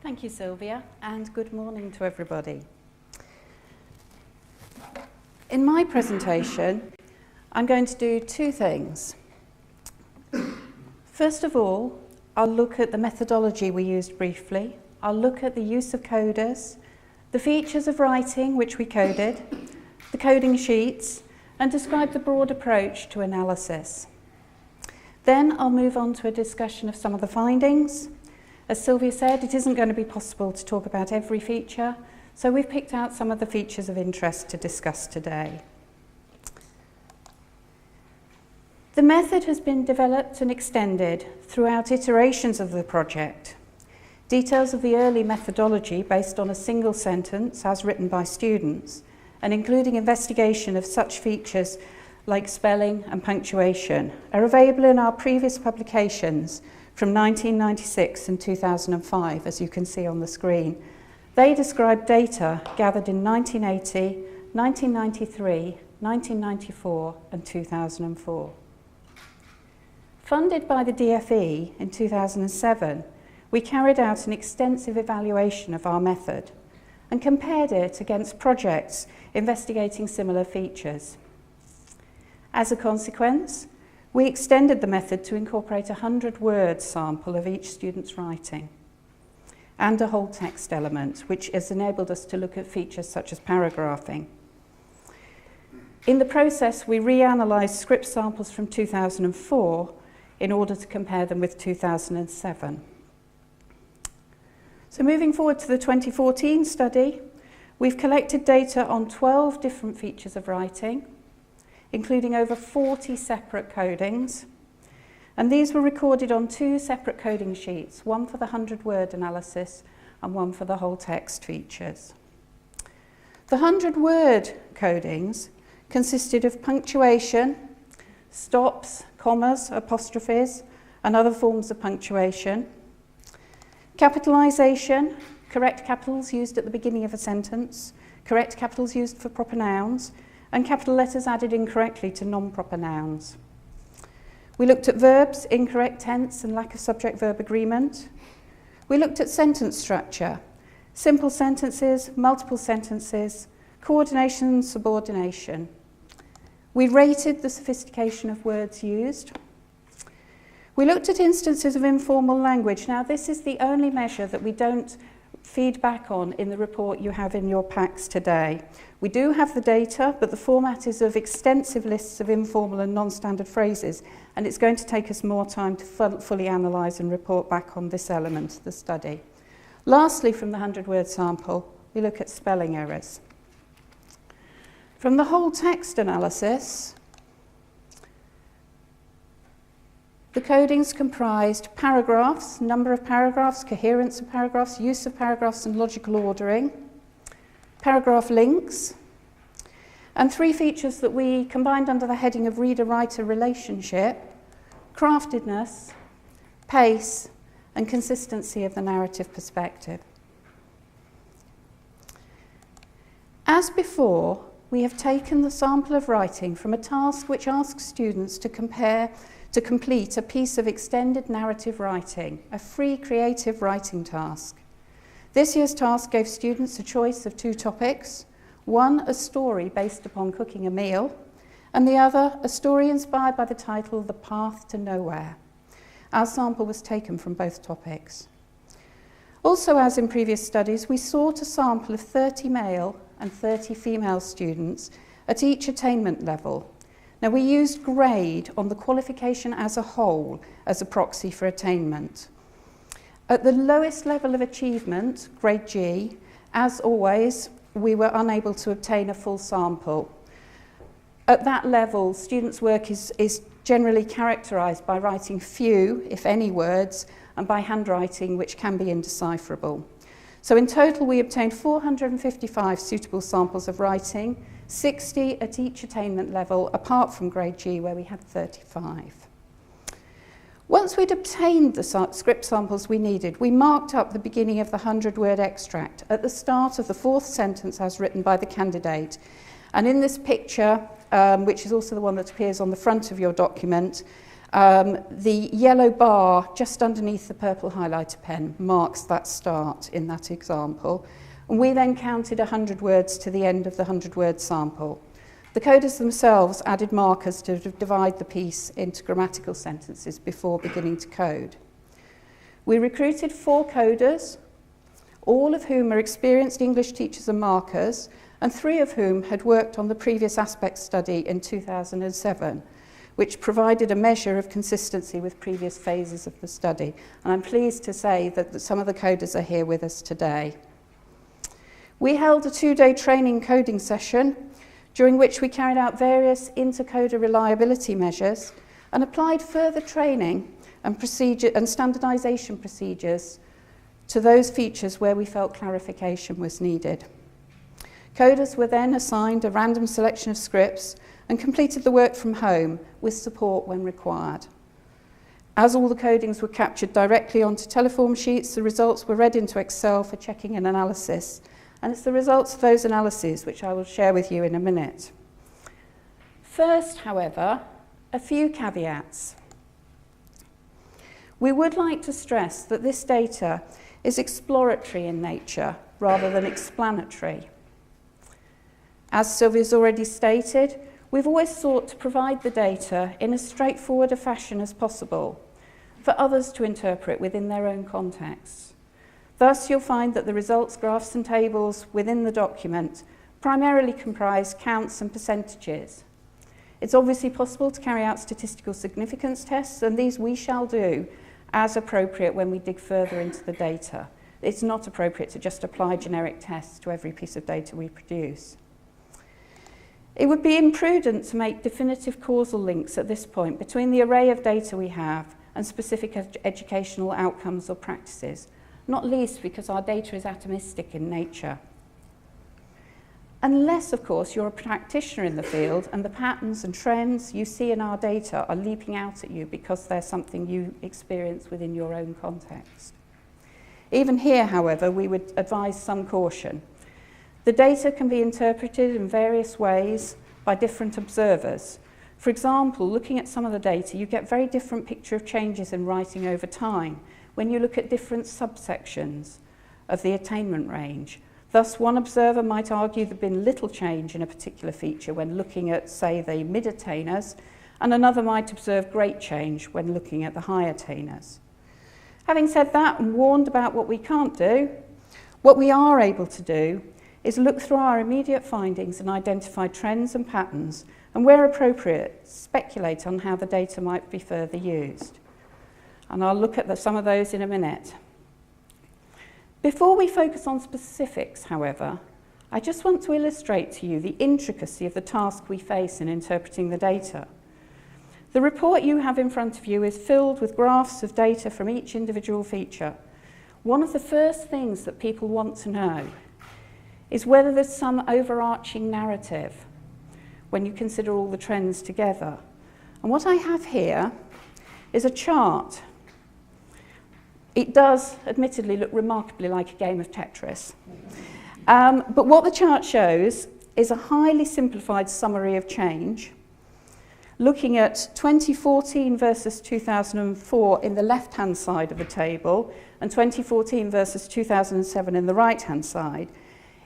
Thank you, Sylvia, and good morning to everybody. In my presentation, I'm going to do two things. First of all, I'll look at the methodology we used briefly. I'll look at the use of coders, the features of writing which we coded, the coding sheets, and describe the broad approach to analysis. Then I'll move on to a discussion of some of the findings. As Sylvia said, it isn't going to be possible to talk about every feature, so we've picked out some of the features of interest to discuss today. The method has been developed and extended throughout iterations of the project. Details of the early methodology based on a single sentence as written by students, and including investigation of such features like spelling and punctuation, are available in our previous publications from 1996 and 2005, as you can see on the screen. They describe data gathered in 1980, 1993, 1994 and 2004. Funded by the DFE in 2007, we carried out an extensive evaluation of our method and compared it against projects investigating similar features. As a consequence, we extended the method to incorporate a 100-word sample of each student's writing and a whole text element, which has enabled us to look at features such as paragraphing. In the process, we reanalysed script samples from 2004 in order to compare them with 2007. So moving forward to the 2014 study, we've collected data on 12 different features of writing, including over 40 separate codings. And these were recorded on two separate coding sheets, one for the 100-word analysis and one for the whole text features. The 100-word codings consisted of punctuation, stops, commas, apostrophes, and other forms of punctuation, capitalisation, correct capitals used at the beginning of a sentence, correct capitals used for proper nouns, and capital letters added incorrectly to non-proper nouns. We looked at verbs, incorrect tense and lack of subject-verb agreement. We looked at sentence structure, simple sentences, multiple sentences, coordination, subordination. We rated the sophistication of words used. We looked at instances of informal language. Now, this is the only measure that we don't feed back on in the report you have in your packs today. We do have the data, but the format is of extensive lists of informal and non-standard phrases, and it's going to take us more time to fully analyse and report back on this element of the study. Lastly, from the 100-word sample, we look at spelling errors. From the whole text analysis, the codings comprised paragraphs, number of paragraphs, coherence of paragraphs, use of paragraphs and logical ordering, paragraph links, and three features that we combined under the heading of reader-writer relationship: craftedness, pace, and consistency of the narrative perspective. As before, we have taken the sample of writing from a task which asks students to complete a piece of extended narrative writing, a free creative writing task. This year's task gave students a choice of two topics: one, a story based upon cooking a meal, and the other, a story inspired by the title The Path to Nowhere. Our sample was taken from both topics. Also, as in previous studies, we sought a sample of 30 male and 30 female students at each attainment level. Now, we used grade on the qualification as a whole as a proxy for attainment. At the lowest level of achievement, grade G, as always, we were unable to obtain a full sample. At that level, students' work is generally characterised by writing few, if any, words, and by handwriting which can be indecipherable. So in total, we obtained 455 suitable samples of writing, 60 at each attainment level, apart from grade G, where we had 35. Once we'd obtained the script samples we needed, we marked up the beginning of the 100-word extract at the start of the fourth sentence as written by the candidate. And in this picture, which is also the one that appears on the front of your document, The yellow bar just underneath the purple highlighter pen marks that start in that example. And we then counted 100 words to the end of the 100-word sample. The coders themselves added markers to divide the piece into grammatical sentences before beginning to code. We recruited 4 coders, all of whom are experienced English teachers and markers, and 3 of whom had worked on the previous aspects study in 2007, which provided a measure of consistency with previous phases of the study. And I'm pleased to say that some of the coders are here with us today. We held a 2-day training coding session, during which we carried out various intercoder reliability measures and applied further training and standardisation procedures to those features where we felt clarification was needed. Coders were then assigned a random selection of scripts and completed the work from home with support when required. As all the codings were captured directly onto teleform sheets, the results were read into Excel for checking and analysis. And it's the results of those analyses which I will share with you in a minute. First, however, a few caveats. We would like to stress that this data is exploratory in nature rather than explanatory. As Sylvia's already stated, we've always sought to provide the data in as straightforward a fashion as possible for others to interpret within their own contexts. Thus, you'll find that the results graphs and tables within the document primarily comprise counts and percentages. It's obviously possible to carry out statistical significance tests, and these we shall do as appropriate when we dig further into the data. It's not appropriate to just apply generic tests to every piece of data we produce. It would be imprudent to make definitive causal links at this point between the array of data we have and specific educational outcomes or practices, not least because our data is atomistic in nature. Unless, of course, you're a practitioner in the field and the patterns and trends you see in our data are leaping out at you because they're something you experience within your own context. Even here, however, we would advise some caution. The data can be interpreted in various ways by different observers. For example, looking at some of the data, you get a very different picture of changes in writing over time when you look at different subsections of the attainment range. Thus, one observer might argue there's been little change in a particular feature when looking at, say, the mid-attainers, and another might observe great change when looking at the high attainers. Having said that and warned about what we can't do, what we are able to do is look through our immediate findings and identify trends and patterns, and where appropriate, speculate on how the data might be further used. And I'll look at some of those in a minute. Before we focus on specifics, however, I just want to illustrate to you the intricacy of the task we face in interpreting the data. The report you have in front of you is filled with graphs of data from each individual feature. One of the first things that people want to know is whether there's some overarching narrative when you consider all the trends together. And what I have here is a chart. It does, admittedly, look remarkably like a game of Tetris. But what the chart shows is a highly simplified summary of change, looking at 2014 versus 2004 in the left-hand side of the table, and 2014 versus 2007 in the right-hand side.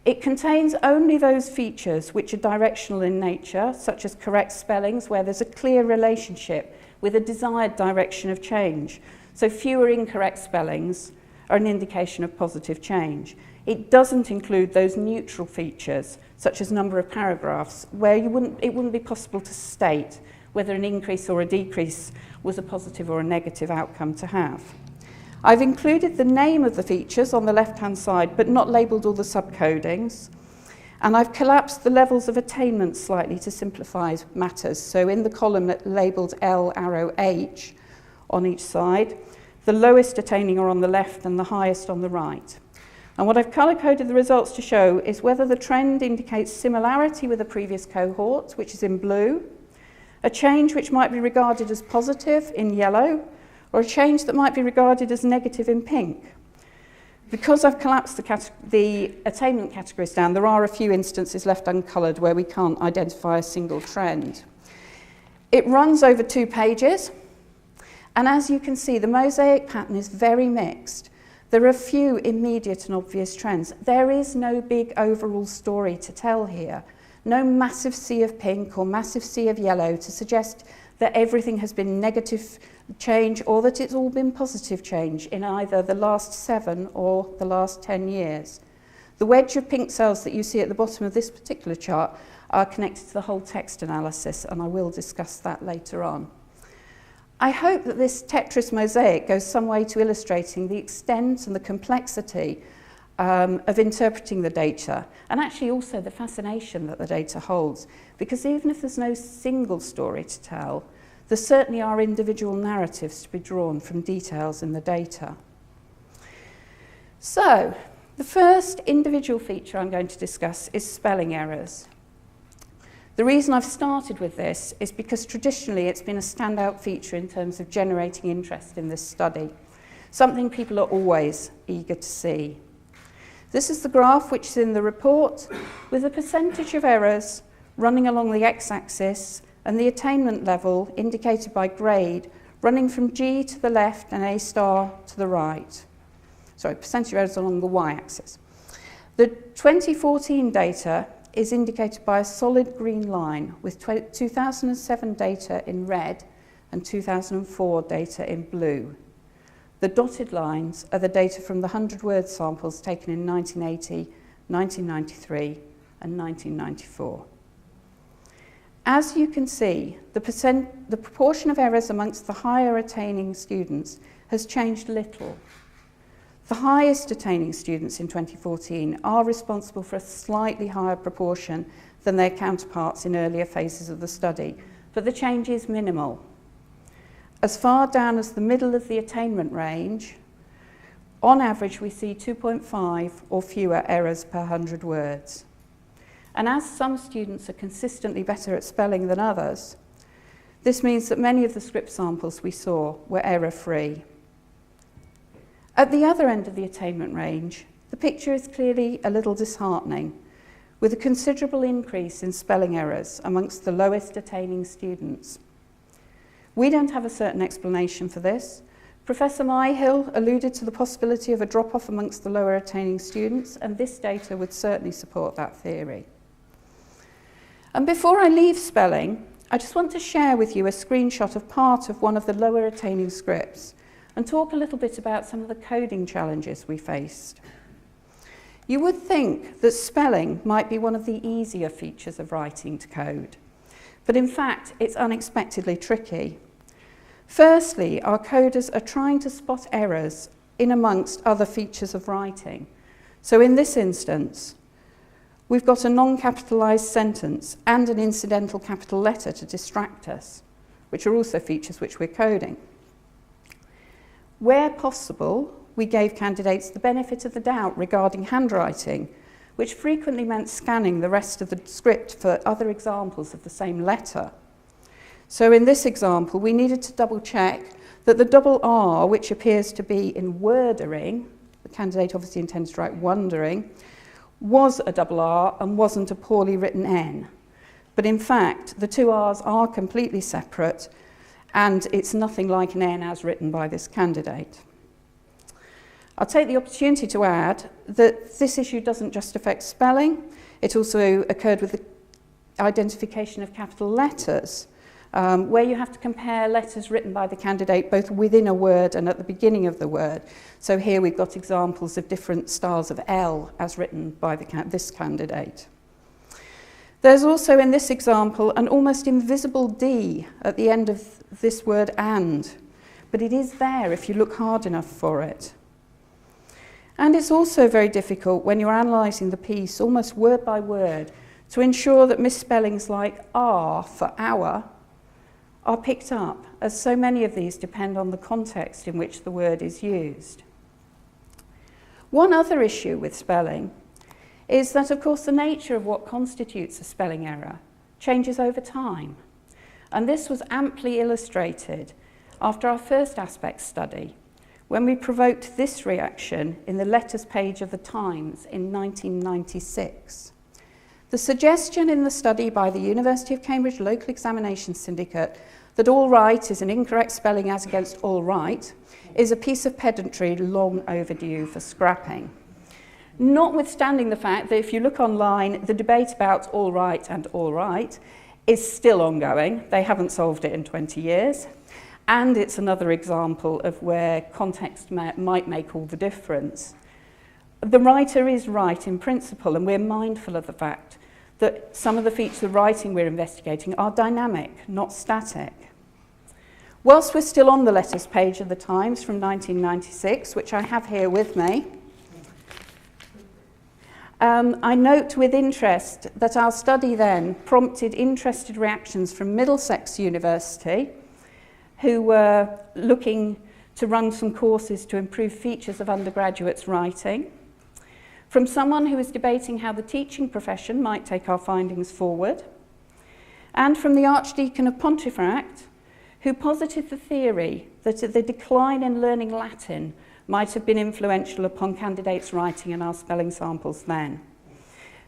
It contains only those features which are directional in nature, such as correct spellings, where there's a clear relationship with a desired direction of change. So fewer incorrect spellings are an indication of positive change. It doesn't include those neutral features, such as number of paragraphs, where it wouldn't be possible to state whether an increase or a decrease was a positive or a negative outcome to have. I've included the name of the features on the left-hand side, but not labelled all the subcodings. And I've collapsed the levels of attainment slightly to simplify matters. So in the column labelled L arrow H on each side, the lowest attaining are on the left and the highest on the right. And what I've colour-coded the results to show is whether the trend indicates similarity with a previous cohort, which is in blue, a change which might be regarded as positive in yellow, or a change that might be regarded as negative in pink. Because I've collapsed the attainment categories down, there are a few instances left uncoloured where we can't identify a single trend. It runs over 2 pages, And as you can see, the mosaic pattern is very mixed. There are a few immediate and obvious trends. There is no big overall story to tell here. No massive sea of pink or massive sea of yellow to suggest that everything has been negative change or that it's all been positive change in either the last 7 or the last 10 years. The wedge of pink cells that you see at the bottom of this particular chart are connected to the whole text analysis, and I will discuss that later on. I hope that this Tetris mosaic goes some way to illustrating the extent and the complexity of interpreting the data, and actually also the fascination that the data holds, because even if there's no single story to tell, there certainly are individual narratives to be drawn from details in the data. So, the first individual feature I'm going to discuss is spelling errors. The reason I've started with this is because traditionally it's been a standout feature in terms of generating interest in this study, something people are always eager to see. This is the graph which is in the report, with the percentage of errors running along the x-axis and the attainment level indicated by grade running from G to the left and A star to the right. Sorry, percentage of errors along the y-axis. The 2014 data is indicated by a solid green line with 2007 data in red and 2004 data in blue. The dotted lines are the data from the 100-word samples taken in 1980, 1993 and 1994. As you can see, the proportion of errors amongst the higher attaining students has changed little. The highest attaining students in 2014 are responsible for a slightly higher proportion than their counterparts in earlier phases of the study, but the change is minimal. As far down as the middle of the attainment range, on average we see 2.5 or fewer errors per 100 words. And as some students are consistently better at spelling than others, this means that many of the script samples we saw were error-free. At the other end of the attainment range, the picture is clearly a little disheartening, with a considerable increase in spelling errors amongst the lowest attaining students. We don't have a certain explanation for this. Professor Myhill alluded to the possibility of a drop-off amongst the lower attaining students, and this data would certainly support that theory. And before I leave spelling, I just want to share with you a screenshot of part of one of the lower attaining scripts and talk a little bit about some of the coding challenges we faced. You would think that spelling might be one of the easier features of writing to code, but in fact it's unexpectedly tricky. Firstly, our coders are trying to spot errors in amongst other features of writing. So in this instance, we've got a non-capitalized sentence and an incidental capital letter to distract us, which are also features which we're coding. Where possible, we gave candidates the benefit of the doubt regarding handwriting, which frequently meant scanning the rest of the script for other examples of the same letter. So in this example, we needed to double check that the double R, which appears to be in wordering, the candidate obviously intends to write wondering, was a double R and wasn't a poorly written N. But in fact, the two R's are completely separate, and it's nothing like an N as written by this candidate. I'll take the opportunity to add that this issue doesn't just affect spelling, it also occurred with the identification of capital letters, where you have to compare letters written by the candidate both within a word and at the beginning of the word. So here we've got examples of different styles of L as written by this candidate. There's also in this example an almost invisible D at the end of this word and, but it is there if you look hard enough for it. And it's also very difficult when you're analysing the piece almost word by word to ensure that misspellings like R for hour are picked up, as so many of these depend on the context in which the word is used. One other issue with spelling is that, of course, the nature of what constitutes a spelling error changes over time. And this was amply illustrated after our first aspect study, when we provoked this reaction in the letters page of the Times in 1996. The suggestion in the study by the University of Cambridge Local Examination Syndicate that all right is an incorrect spelling as against all right is a piece of pedantry long overdue for scrapping. Notwithstanding the fact that if you look online, the debate about all right and all right is still ongoing. They haven't solved it in 20 years. And it's another example of where context might make all the difference. The writer is right in principle, and we're mindful of the fact that some of the features of writing we're investigating are dynamic, not static. Whilst we're still on the letters page of the Times from 1996, which I have here with me, I note with interest that our study then prompted interested reactions from Middlesex University, who were looking to run some courses to improve features of undergraduates' writing, from someone who was debating how the teaching profession might take our findings forward, and from the Archdeacon of Pontefract, who posited the theory that the decline in learning Latin might have been influential upon candidates' writing in our spelling samples then.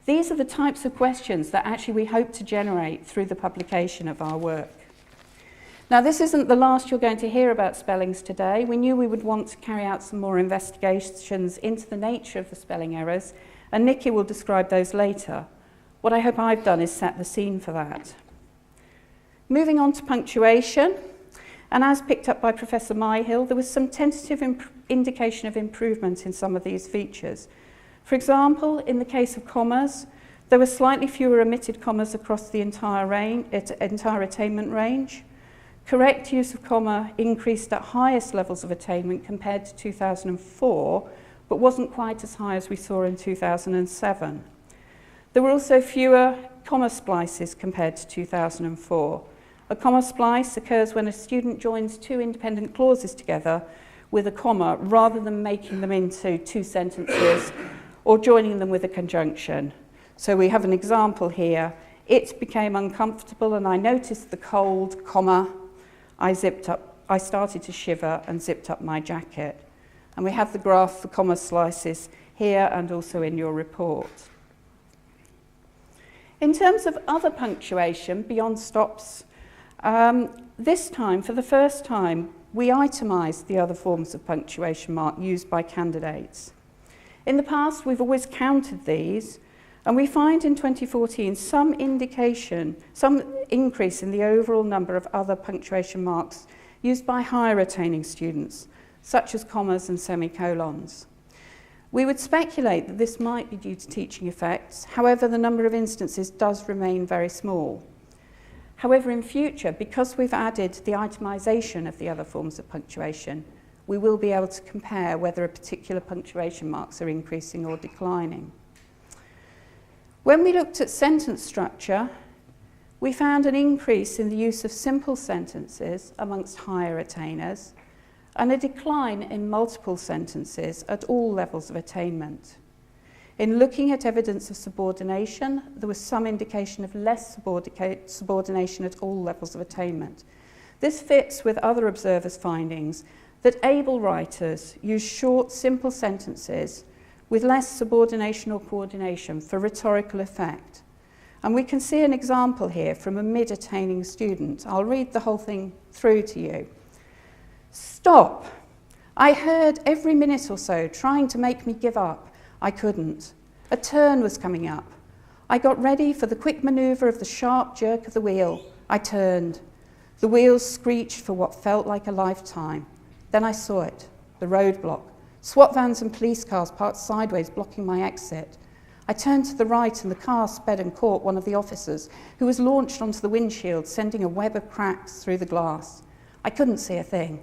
These are the types of questions that actually we hope to generate through the publication of our work. Now, this isn't the last you're going to hear about spellings today. We knew we would want to carry out some more investigations into the nature of the spelling errors, and Nikki will describe those later. What I hope I've done is set the scene for that. Moving on to punctuation, and as picked up by Professor Myhill, there was some tentative indication of improvement in some of these features. For example, in the case of commas, there were slightly fewer omitted commas across the entire attainment range. Correct use of comma increased at highest levels of attainment compared to 2004, but wasn't quite as high as we saw in 2007. There were also fewer comma splices compared to 2004. A comma splice occurs when a student joins two independent clauses together with a comma rather than making them into two sentences or joining them with a conjunction. So we have an example here. It became uncomfortable and I noticed the cold, comma, I started to shiver and zipped up my jacket. And we have the graph for comma slices here and also in your report. In terms of other punctuation beyond stops, this time, for the first time, we itemised the other forms of punctuation mark used by candidates. In the past, we've always counted these, and we find in 2014 some increase in the overall number of other punctuation marks used by higher attaining students, such as commas and semicolons. We would speculate that this might be due to teaching effects. However, the number of instances does remain very small. However, in future, because we've added the itemisation of the other forms of punctuation, we will be able to compare whether a particular punctuation marks are increasing or declining. When we looked at sentence structure, we found an increase in the use of simple sentences amongst higher attainers and a decline in multiple sentences at all levels of attainment. In looking at evidence of subordination, there was some indication of less subordination at all levels of attainment. This fits with other observers' findings that able writers use short, simple sentences with less subordination or coordination for rhetorical effect. And we can see an example here from a mid-attaining student. I'll read the whole thing through to you. Stop! I heard every minute or so trying to make me give up. I couldn't. A turn was coming up. I got ready for the quick manoeuvre of the sharp jerk of the wheel. I turned. The wheels screeched for what felt like a lifetime. Then I saw it, the roadblock. SWAT vans and police cars parked sideways, blocking my exit. I turned to the right and the car sped and caught one of the officers, who was launched onto the windshield, sending a web of cracks through the glass. I couldn't see a thing.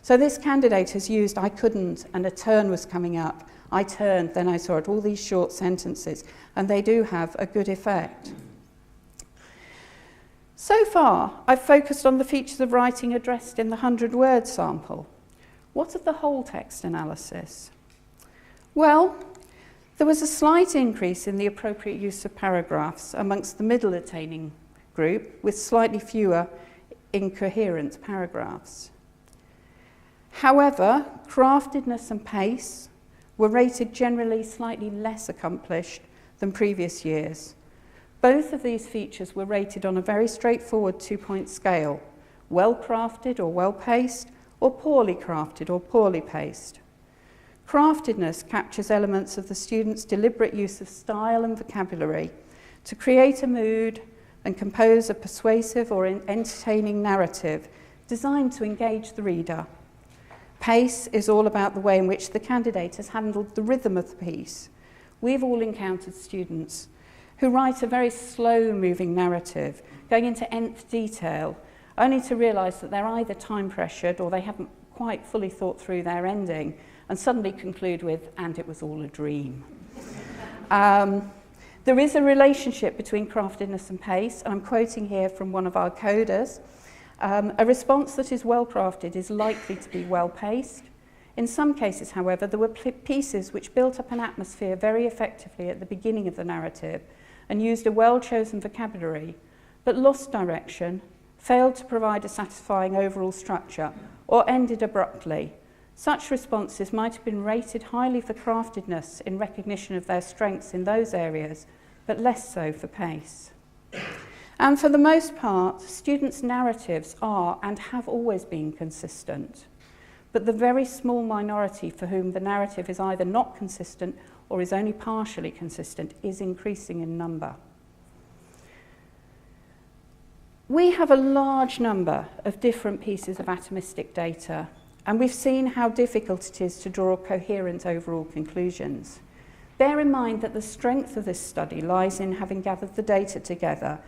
So this candidate has used I couldn't and a turn was coming up. I turned, then I saw it, all these short sentences, and they do have a good effect. So far, I've focused on the features of writing addressed in the 100-word sample. What of the whole text analysis? Well, there was a slight increase in the appropriate use of paragraphs amongst the middle attaining group, with slightly fewer incoherent paragraphs. However, craftedness and pace were rated generally slightly less accomplished than previous years, Both of these features were rated on a very straightforward 2-point scale: well-crafted or well-paced, or poorly crafted or poorly paced. Craftedness captures elements of the student's deliberate use of style and vocabulary to create a mood and compose a persuasive or entertaining narrative designed to engage the reader. Pace is all about the way in which the candidate has handled the rhythm of the piece. We've all encountered students who write a very slow-moving narrative, going into nth detail, only to realise that they're either time-pressured or they haven't quite fully thought through their ending, and suddenly conclude with, "and it was all a dream." There is a relationship between craftedness and pace, and I'm quoting here from one of our coders. A response that is well crafted is likely to be well paced. In some cases, however, there were pieces which built up an atmosphere very effectively at the beginning of the narrative and used a well-chosen vocabulary, but lost direction, failed to provide a satisfying overall structure, or ended abruptly. Such responses might have been rated highly for craftedness in recognition of their strengths in those areas, but less so for pace. And for the most part, students' narratives are and have always been consistent, but the very small minority for whom the narrative is either not consistent or is only partially consistent is increasing in number. We have a large number of different pieces of atomistic data, and we've seen how difficult it is to draw coherent overall conclusions. Bear in mind that the strength of this study lies in having gathered the data together,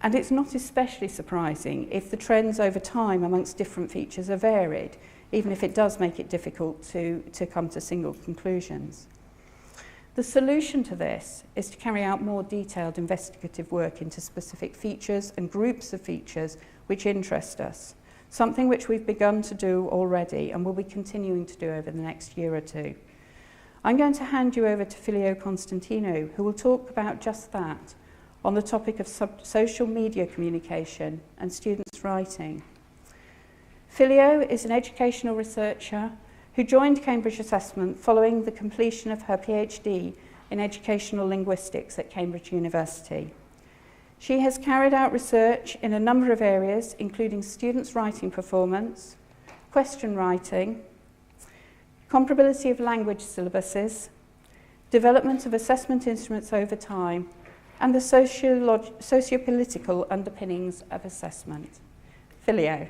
and it's not especially surprising if the trends over time amongst different features are varied, even if it does make it difficult to come to single conclusions. The solution to this is to carry out more detailed investigative work into specific features and groups of features which interest us, something which we've begun to do already and will be continuing to do over the next year or two. I'm going to hand you over to Filio Constantino, who will talk about just that on the topic of social media communication and students' writing. Filio is an educational researcher who joined Cambridge Assessment following the completion of her PhD in educational linguistics at Cambridge University. She has carried out research in a number of areas, including students' writing performance, question writing, comparability of language syllabuses, development of assessment instruments over time, and the socio-political underpinnings of assessment. Filio.